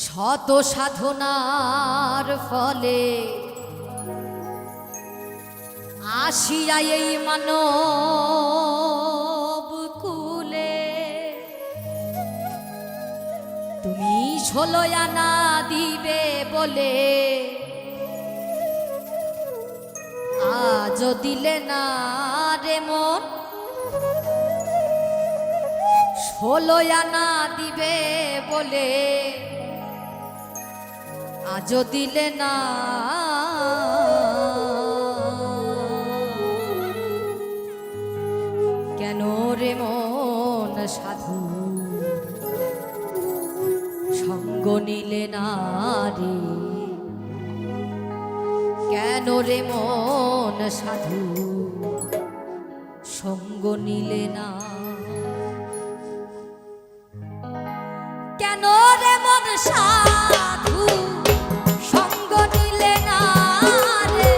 শত সাধনার ফলে আসিয়া এই মানব কুলে তুমি 16 আনা দিবে বলে আজও দিলে না রে মন। 16 আনা দিবে বলে আজও দিলে না। কেন রে মন সাধু সঙ্গ নিলে না রে? কেন রে মন সাধু সঙ্গ নিলে না? কেন রে মন সাধু সঙ্গ নিলে না রে?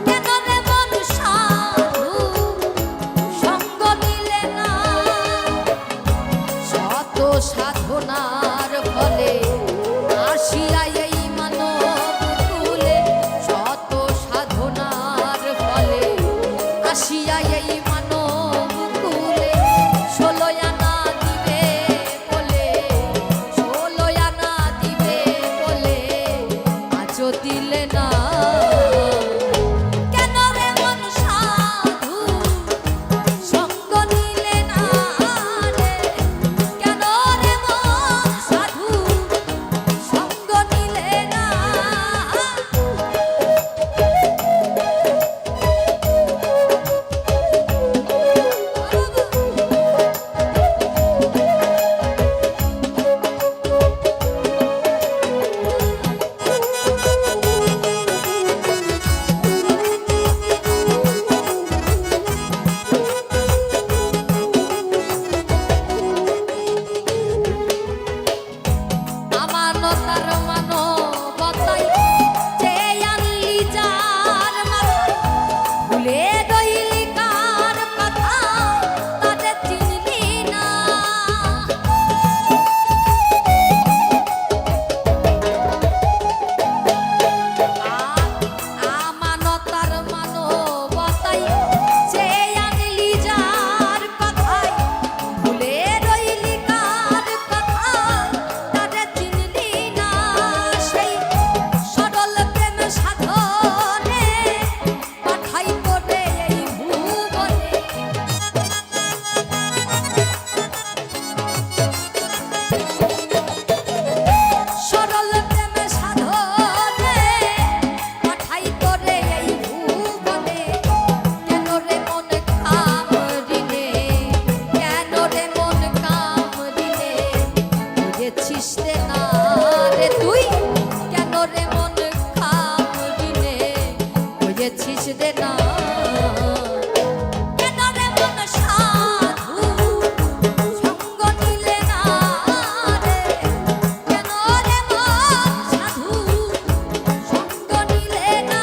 কেন রে মন সাধু সঙ্গ নিলে না? শত সাধনার ফলে আসিয়া এই মানব কুলে, শত সাধনার ফলে আসিয়া এই মানব কুলে 16 আনা দিবে বলে, 16 আনা দিবে বলে আজও দিলে না। কেন রে মন সাধু সঙ্গ নিলে না রে? কেন রে মন সাধু সঙ্গ নিলে না? আমানতার মানবতাই যে আনলি যার মাথায়, ভুলে রইলি কার কথা তাদের চিনলি না। আমানতার মানবতাই যে আনলি যার কথায়, ভুলে রইলি কার কথা তাদের চিনলি না। সেই সরল প্রেম সাধনে পাঠাই করে এই ভুবনে, সরল প্রেম সাধনে পাঠাই করে এই ভুবনে। কেন রে মন কামড়িনে, কেন রে মন কামড়িনে বুঝেছিস রে না রে তুই? কেন রে মন কামড়িনে বুঝেছিস রে না? কেন রে মন সাধু সঙ্গ নিলে না রে? কেন রে মন সাধু সঙ্গ নিলে না?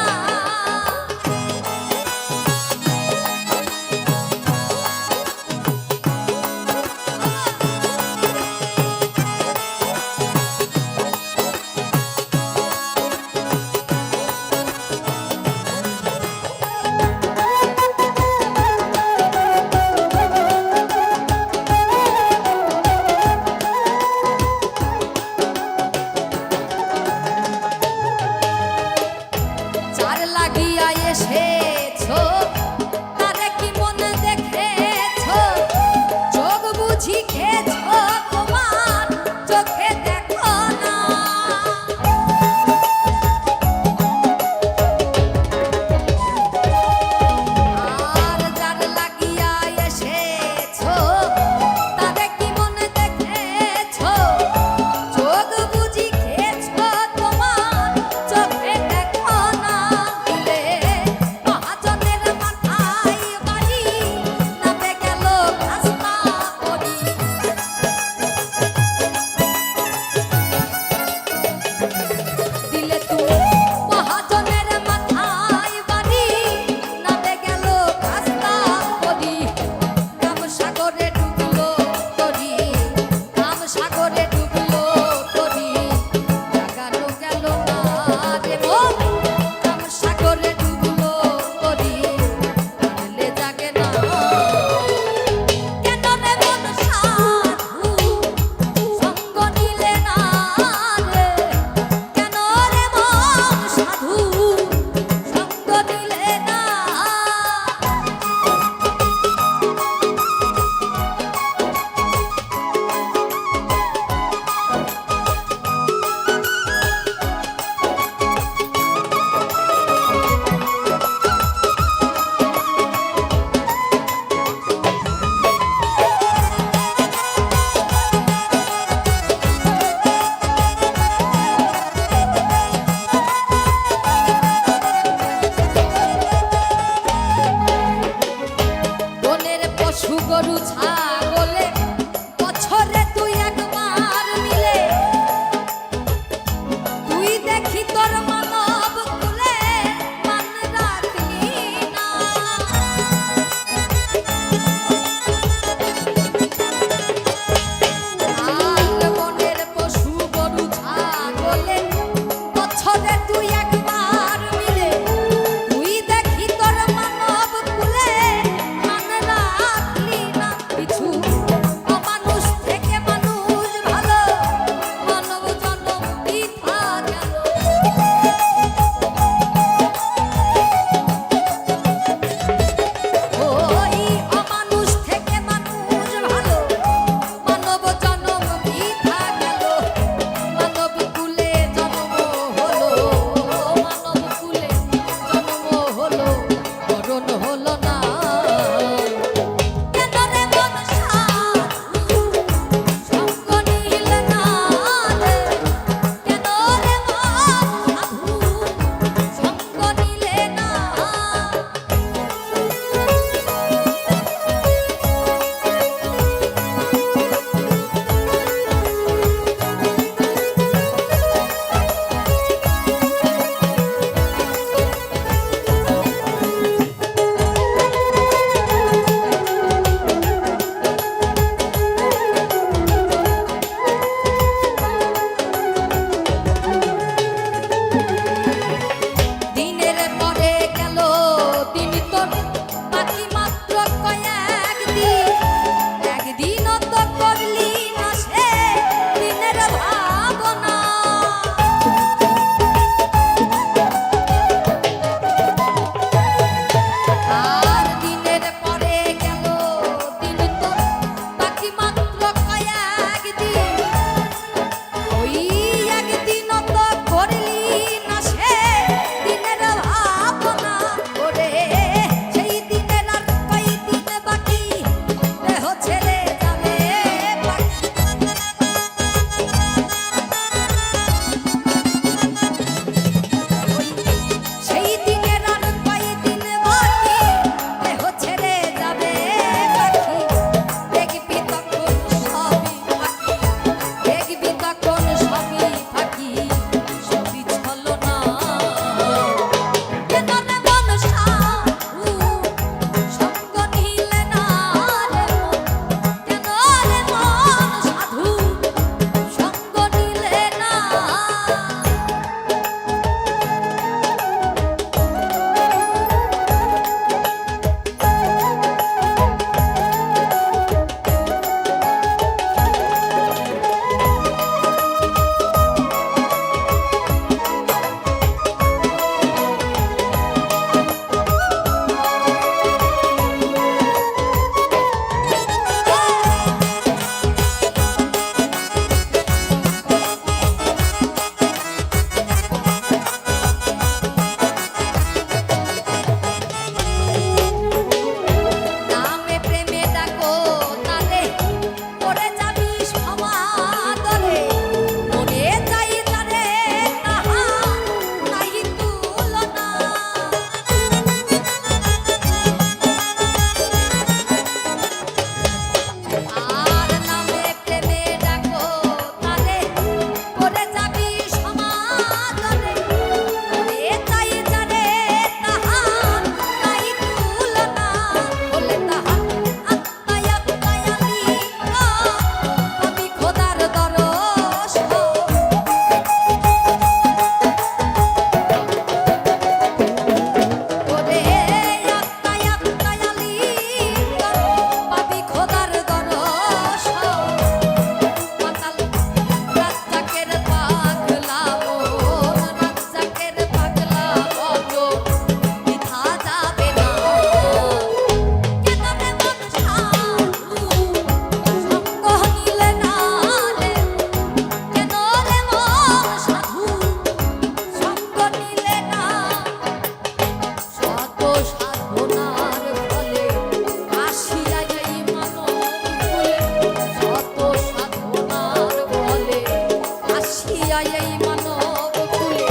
দিয়া এই মানব কুলে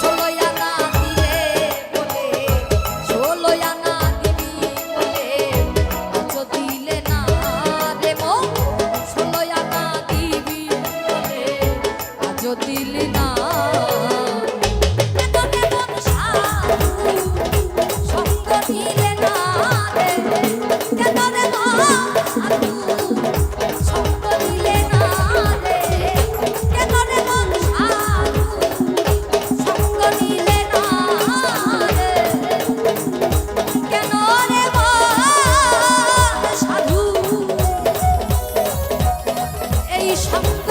16 আনা দিলে বলে 16 আনা দিবি বলে আজ দিলে না রে মন 16 আনা দিবি বলে আজ দিলে না সঙ্গ নিলে না রে কেন রে মন সঙ্গ নিলে না রে কেন রে মন সঙ্গ নিলে না রে কেন রে মন সাধু এই সঙ্গ